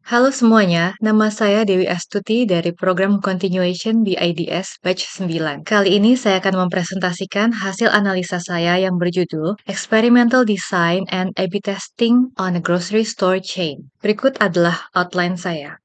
Halo semuanya, nama saya Dewi Astuti dari program Continuation BIDS Batch 9. Kali ini saya akan mempresentasikan hasil analisa saya yang berjudul Experimental Design and A/B Testing on a Grocery Store Chain. Berikut adalah outline saya.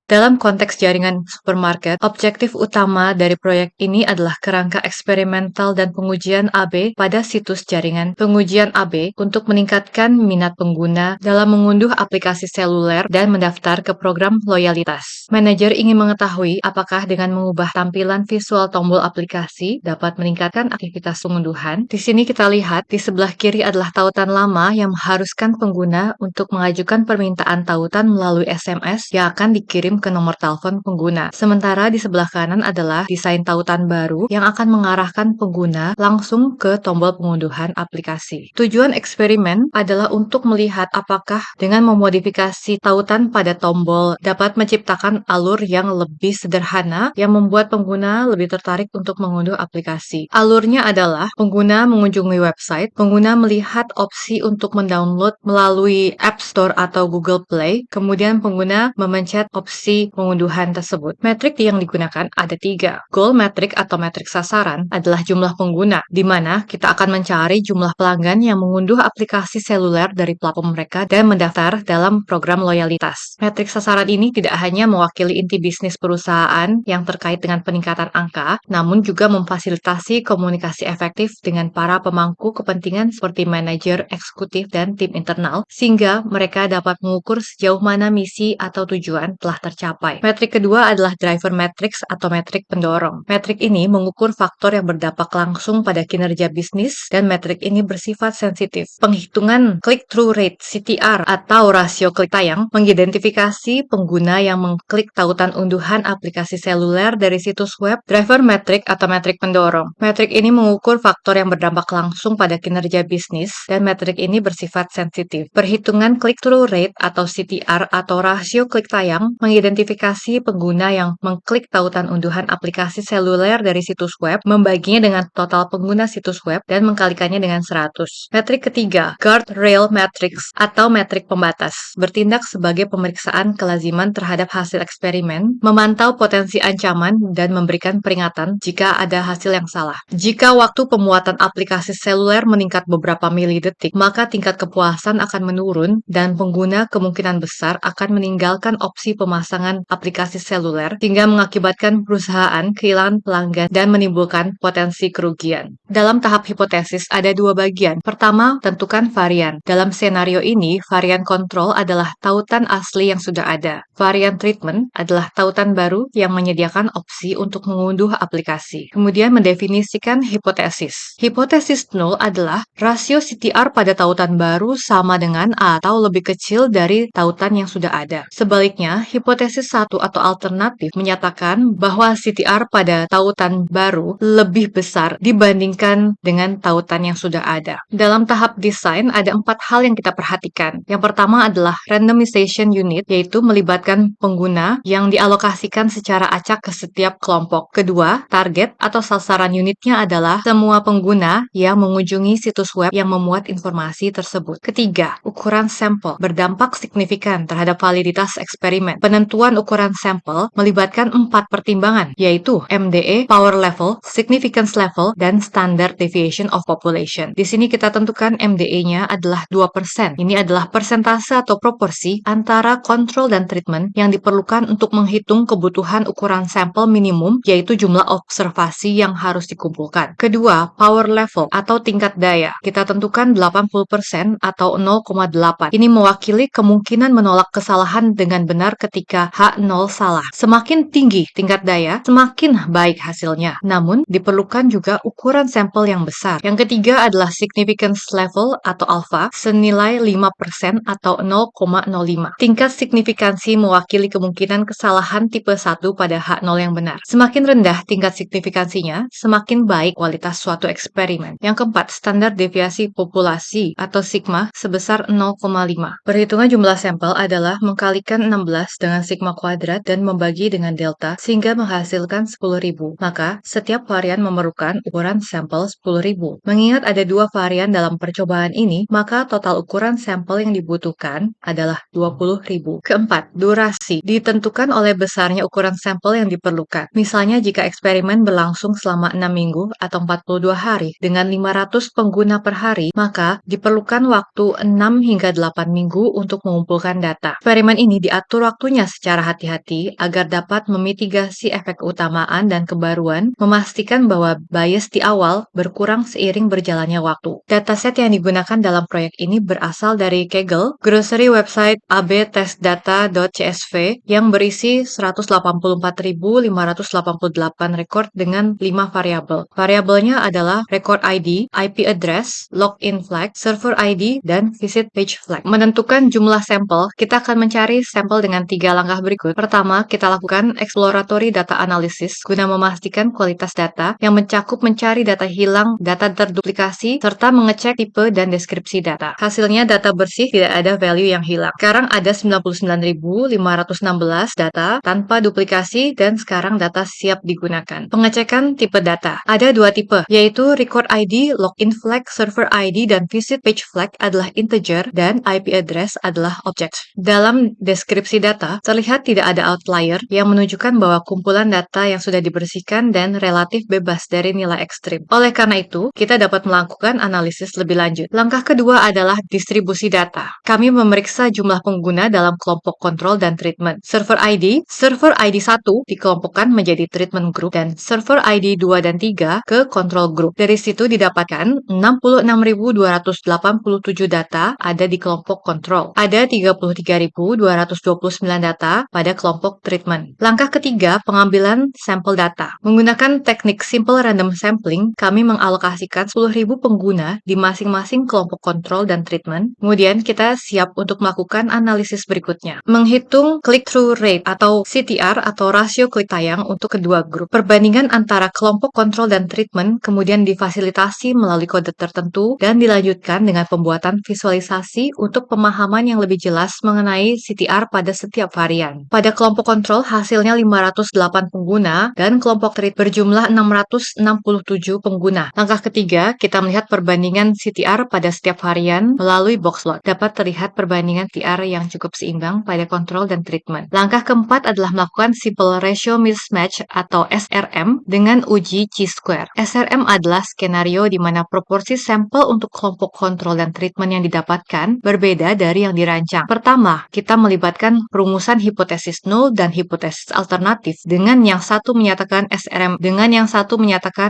Dalam konteks jaringan supermarket, objektif utama dari proyek ini adalah kerangka eksperimental dan pengujian AB pada situs jaringan. Pengujian AB untuk meningkatkan minat pengguna dalam mengunduh aplikasi seluler dan mendaftar ke program loyalitas. Manajer ingin mengetahui apakah dengan mengubah tampilan visual tombol aplikasi dapat meningkatkan aktivitas pengunduhan. Di sini kita lihat di sebelah kiri adalah tautan lama yang mengharuskan pengguna untuk mengajukan permintaan tautan melalui SMS yang akan dikirim ke nomor telepon pengguna. Sementara di sebelah kanan adalah desain tautan baru yang akan mengarahkan pengguna langsung ke tombol pengunduhan aplikasi. Tujuan eksperimen adalah untuk melihat apakah dengan memodifikasi tautan pada tombol dapat menciptakan alur yang lebih sederhana yang membuat pengguna lebih tertarik untuk mengunduh aplikasi. Alurnya adalah pengguna mengunjungi website, pengguna melihat opsi untuk mendownload melalui App Store atau Google Play, kemudian pengguna memencet opsi pengunduhan tersebut. Metrik yang digunakan ada 3. Goal metric atau metrik sasaran adalah jumlah pengguna, di mana kita akan mencari jumlah pelanggan yang mengunduh aplikasi seluler dari platform mereka dan mendaftar dalam program loyalitas. Metrik sasaran ini tidak hanya mewakili inti bisnis perusahaan yang terkait dengan peningkatan angka, namun juga memfasilitasi komunikasi efektif dengan para pemangku kepentingan seperti manajer, eksekutif, dan tim internal, sehingga mereka dapat mengukur sejauh mana misi atau tujuan telah tercapai. Metrik kedua adalah driver metrics atau metrik pendorong. Metrik ini mengukur faktor yang berdampak langsung pada kinerja bisnis dan metrik ini bersifat sensitif. Penghitungan click-through rate (CTR) atau rasio klik tayang mengidentifikasi pengguna yang mengklik tautan unduhan aplikasi seluler dari situs web. Driver metric atau metrik pendorong. Metrik ini mengukur faktor yang berdampak langsung pada kinerja bisnis dan metrik ini bersifat sensitif. Perhitungan click-through rate atau CTR atau rasio klik tayang mengidentifikasi pengguna yang mengklik tautan unduhan aplikasi seluler dari situs web, membaginya dengan total pengguna situs web, dan mengkalikannya dengan 100. Metrik ketiga, guardrail matrix atau metrik pembatas, bertindak sebagai pemeriksaan kelaziman terhadap hasil eksperimen, memantau potensi ancaman, dan memberikan peringatan jika ada hasil yang salah. Jika waktu pemuatan aplikasi seluler meningkat beberapa milidetik, maka tingkat kepuasan akan menurun dan pengguna kemungkinan besar akan meninggalkan opsi pemasangan aplikasi seluler sehingga mengakibatkan perusahaan kehilangan pelanggan dan menimbulkan potensi kerugian. Dalam tahap hipotesis ada 2 bagian. Pertama, tentukan varian. Dalam senario ini, varian kontrol adalah tautan asli yang sudah ada. Varian treatment adalah tautan baru yang menyediakan opsi untuk mengunduh aplikasi. Kemudian mendefinisikan hipotesis. Hipotesis 0 adalah rasio CTR pada tautan baru sama dengan atau lebih kecil dari tautan yang sudah ada. Sebaliknya, hipotesis 1 atau alternatif menyatakan bahwa CTR pada tautan baru lebih besar dibandingkan dengan tautan yang sudah ada. Dalam tahap desain ada 4 hal yang kita perhatikan. Yang pertama adalah randomization unit, yaitu melibatkan pengguna yang dialokasikan secara acak ke setiap kelompok. Kedua, target atau sasaran unitnya adalah semua pengguna yang mengunjungi situs web yang memuat informasi tersebut. Ketiga, ukuran sampel berdampak signifikan terhadap validitas eksperimen. Penentuan ukuran sampel melibatkan 4 pertimbangan, yaitu MDE, power level, significance level, dan standard deviation of population. Di sini kita tentukan MDE-nya adalah 2%. Ini adalah persentase atau proporsi antara kontrol dan treatment yang diperlukan untuk menghitung kebutuhan ukuran sampel minimum, yaitu jumlah observasi yang harus dikumpulkan. Kedua, power level atau tingkat daya. Kita tentukan 80% atau 0,8. Ini mewakili kemungkinan menolak kesalahan dengan benar ketika H0 salah. Semakin tinggi tingkat daya, semakin baik hasilnya. Namun, diperlukan juga ukuran sampel yang besar. Yang ketiga adalah significance level atau alpha, senilai 5% atau 0,05. Tingkat signifikansi mewakili kemungkinan kesalahan tipe 1 pada H0 yang benar. Semakin rendah tingkat signifikansinya, semakin baik kualitas suatu eksperimen. Yang keempat, standar deviasi populasi atau sigma sebesar 0,5. Perhitungan jumlah sampel adalah mengkalikan 16 dengan sigma kuadrat dan membagi dengan delta sehingga menghasilkan 10.000. Maka, setiap varian memerlukan ukuran sampel 10.000. Mengingat ada dua varian dalam percobaan ini, maka total ukuran sampel yang dibutuhkan adalah 20.000. Keempat, durasi ditentukan oleh besarnya ukuran sampel yang diperlukan. Misalnya jika eksperimen berlangsung selama 6 minggu atau 42 hari dengan 500 pengguna per hari, maka diperlukan waktu 6 hingga 8 minggu untuk mengumpulkan data. Eksperimen ini diatur waktunya secara hati-hati agar dapat memitigasi efek keutamaan dan kebaruan, memastikan bahwa bias di awal berkurang seiring berjalannya waktu. Dataset yang digunakan dalam proyek ini berasal dari Kaggle, grocery website abtestdata.csv yang berisi 184.588 record dengan 5 variabel. Variabelnya adalah record ID, IP address, login flag, server ID, dan visit page flag. Menentukan jumlah sampel, kita akan mencari sampel dengan 3 langkah berikut. Pertama, kita lakukan exploratory data analysis guna memastikan kualitas data yang mencakup mencari data hilang, data terduplikasi, serta mengecek tipe dan deskripsi data. Hasilnya data bersih, tidak ada value yang hilang. Sekarang ada 99.516 data tanpa duplikasi dan sekarang data siap digunakan. Pengecekan tipe data. Ada 2 tipe, yaitu record ID, login flag, server ID, dan visit page flag adalah integer dan IP address adalah object. Dalam deskripsi data, terlihat tidak ada outlier yang menunjukkan bahwa kumpulan data yang sudah dibersihkan dan relatif bebas dari nilai ekstrim. Oleh karena itu, kita dapat melakukan analisis lebih lanjut. Langkah kedua adalah distribusi data. Kami memeriksa jumlah pengguna dalam kelompok kontrol dan treatment. Server ID 1 dikelompokkan menjadi treatment group dan server ID 2 dan 3 ke control group. Dari situ didapatkan 66.287 data ada di kelompok kontrol. Ada 33.229 data pada kelompok treatment. Langkah ketiga, pengambilan sampel data. Menggunakan teknik simple random sampling, kami mengalokasikan 10.000 pengguna di masing-masing kelompok kontrol dan treatment. Kemudian kita siap untuk melakukan analisis berikutnya. Menghitung click-through rate atau CTR atau rasio klik tayang untuk kedua grup. Perbandingan antara kelompok kontrol dan treatment kemudian difasilitasi melalui kode tertentu dan dilanjutkan dengan pembuatan visualisasi untuk pemahaman yang lebih jelas mengenai CTR pada setiap varian. Pada kelompok kontrol hasilnya 508 pengguna dan kelompok treat berjumlah 667 pengguna. Langkah ketiga, kita melihat perbandingan CTR pada setiap varian melalui box plot. Dapat terlihat perbandingan CTR yang cukup seimbang pada kontrol dan treatment. Langkah keempat adalah melakukan simple ratio mismatch atau SRM dengan uji chi-square. SRM adalah skenario di mana proporsi sampel untuk kelompok kontrol dan treatment yang didapatkan berbeda dari yang dirancang. Pertama, kita melibatkan perumusan hipotesis nol dan hipotesis alternatif dengan yang satu menyatakan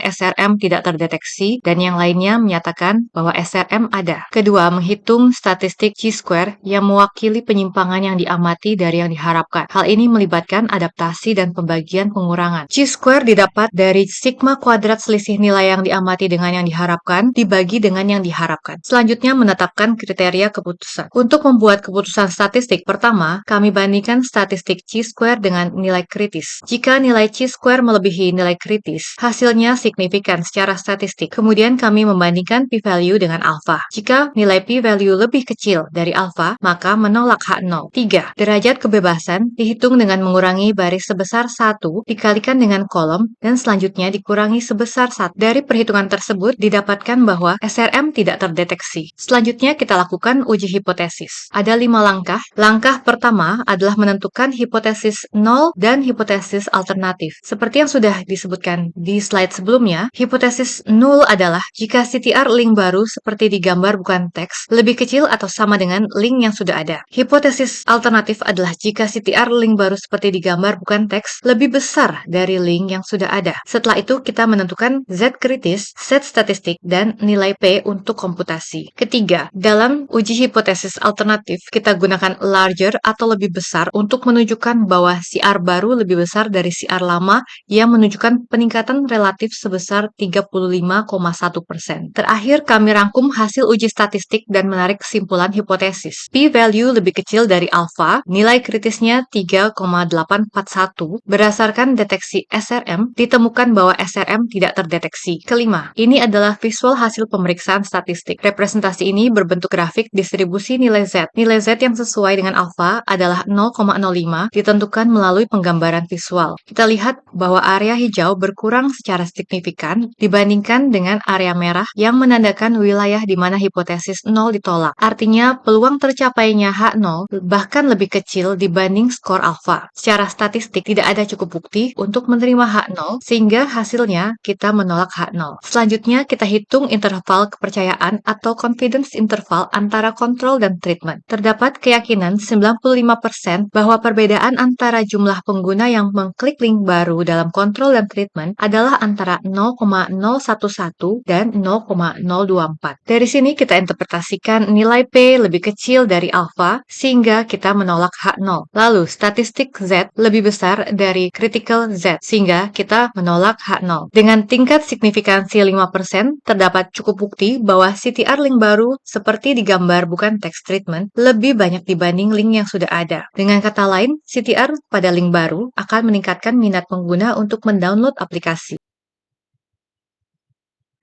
SRM tidak terdeteksi dan yang lainnya menyatakan bahwa SRM ada. Kedua, menghitung statistik chi-square yang mewakili penyimpangan yang diamati dari yang diharapkan. Hal ini melibatkan adaptasi dan pembagian pengurangan. Chi-square didapat dari sigma kuadrat selisih nilai yang diamati dengan yang diharapkan dibagi dengan yang diharapkan. Selanjutnya, menetapkan kriteria keputusan. Untuk membuat keputusan statistik, pertama, kami bandingkan statistik chi-square dengan nilai kritis. Jika nilai chi-square melebihi nilai kritis, hasilnya signifikan secara statistik. Kemudian kami membandingkan p-value dengan alpha. Jika nilai p-value lebih kecil dari alpha, maka menolak H0. 3. Derajat kebebasan dihitung dengan mengurangi baris sebesar 1 dikalikan dengan kolom dan selanjutnya dikurangi sebesar 1. Dari perhitungan tersebut didapatkan bahwa SRM tidak terdeteksi. Selanjutnya kita lakukan uji hipotesis. Ada 5 langkah. Langkah pertama adalah menentukan hipotesis 0 dan hipotesis alternatif. Seperti yang sudah disebutkan di slide sebelumnya, hipotesis 0 adalah jika CTR link baru seperti di gambar bukan teks lebih kecil atau sama dengan link yang sudah ada. Hipotesis alternatif adalah jika CTR link baru seperti di gambar bukan teks lebih besar dari link yang sudah ada. Setelah itu kita menentukan Z kritis, set statistik, dan nilai P untuk komputasi. Ketiga, dalam uji hipotesis alternatif kita gunakan larger atau lebih besar untuk menunjukkan bahwa CR baru lebih besar dari CR lama yang menunjukkan peningkatan relatif sebesar 35,1%. Terakhir, kami rangkum hasil uji statistik dan menarik kesimpulan hipotesis. P-value lebih kecil dari alpha, nilai kritisnya 3,841. Berdasarkan deteksi SRM, ditemukan bahwa SRM tidak terdeteksi. Kelima, ini adalah visual hasil pemeriksaan statistik. Representasi ini berbentuk grafik distribusi nilai Z. Nilai Z yang sesuai dengan alpha adalah 0,05 ditentukan melalui penggambaran visual. Kita lihat bahwa area hijau berkurang secara signifikan dibandingkan dengan area merah yang menandakan wilayah di mana hipotesis 0 ditolak. Artinya, peluang tercapainya H0 bahkan lebih kecil dibanding skor alfa. Secara statistik, tidak ada cukup bukti untuk menerima H0, sehingga hasilnya kita menolak H0. Selanjutnya, kita hitung interval kepercayaan atau confidence interval antara kontrol dan treatment. Terdapat keyakinan 95% bahwa perbedaan antara jumlah pengguna yang mengklik link baru dalam kontrol dan treatment adalah antara 0,011 dan 0,024. Dari sini kita interpretasikan nilai P lebih kecil dari alfa sehingga kita menolak H0. Lalu statistik Z lebih besar dari critical Z sehingga kita menolak H0. Dengan tingkat signifikansi 5%, terdapat cukup bukti bahwa CTR link baru seperti digambar bukan text treatment lebih banyak dibanding link yang sudah ada. Dengan kata lain, CTR pada link baru akan meningkatkan minat pengguna untuk mendownload aplikasi.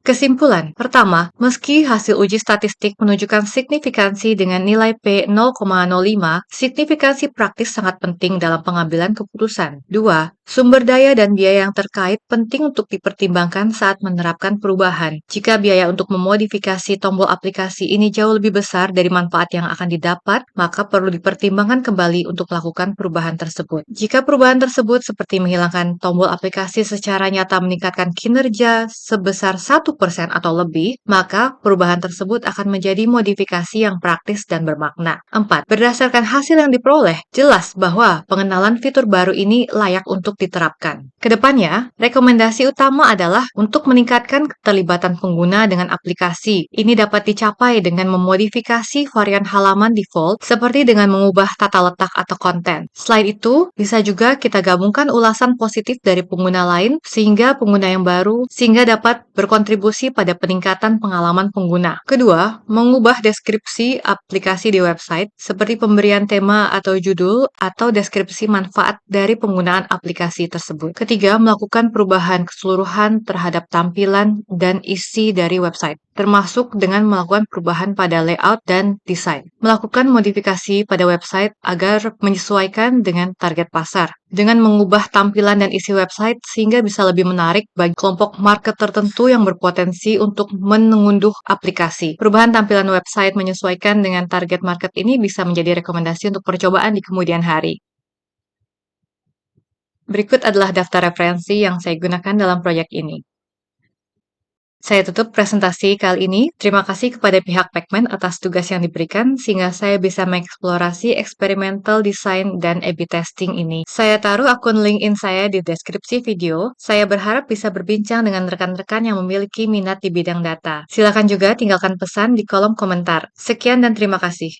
Kesimpulan, pertama, meski hasil uji statistik menunjukkan signifikansi dengan nilai P 0,05, signifikansi praktis sangat penting dalam pengambilan keputusan. Dua, sumber daya dan biaya yang terkait penting untuk dipertimbangkan saat menerapkan perubahan. Jika biaya untuk memodifikasi tombol aplikasi ini jauh lebih besar dari manfaat yang akan didapat, maka perlu dipertimbangkan kembali untuk melakukan perubahan tersebut. Jika perubahan tersebut seperti menghilangkan tombol aplikasi secara nyata meningkatkan kinerja sebesar 1% atau lebih, maka perubahan tersebut akan menjadi modifikasi yang praktis dan bermakna. 4. Berdasarkan hasil yang diperoleh, jelas bahwa pengenalan fitur baru ini layak untuk diterapkan. Kedepannya, rekomendasi utama adalah untuk meningkatkan keterlibatan pengguna dengan aplikasi. Ini dapat dicapai dengan memodifikasi varian halaman default seperti dengan mengubah tata letak atau konten. Selain itu, bisa juga kita gabungkan ulasan positif dari pengguna lain sehingga pengguna yang baru dapat berkontribusi pada peningkatan pengalaman pengguna. Kedua, mengubah deskripsi aplikasi di website seperti pemberian tema atau judul atau deskripsi manfaat dari penggunaan aplikasi tersebut. Ketiga, melakukan perubahan keseluruhan terhadap tampilan dan isi dari website, termasuk dengan melakukan perubahan pada layout dan desain. Melakukan modifikasi pada website agar menyesuaikan dengan target pasar. Dengan mengubah tampilan dan isi website sehingga bisa lebih menarik bagi kelompok market tertentu yang berpotensi untuk mengunduh aplikasi. Perubahan tampilan website menyesuaikan dengan target market ini bisa menjadi rekomendasi untuk percobaan di kemudian hari. Berikut adalah daftar referensi yang saya gunakan dalam proyek ini. Saya tutup presentasi kali ini. Terima kasih kepada pihak Pacman atas tugas yang diberikan sehingga saya bisa mengeksplorasi experimental design dan A/B testing ini. Saya taruh akun LinkedIn saya di deskripsi video. Saya berharap bisa berbincang dengan rekan-rekan yang memiliki minat di bidang data. Silakan juga tinggalkan pesan di kolom komentar. Sekian dan terima kasih.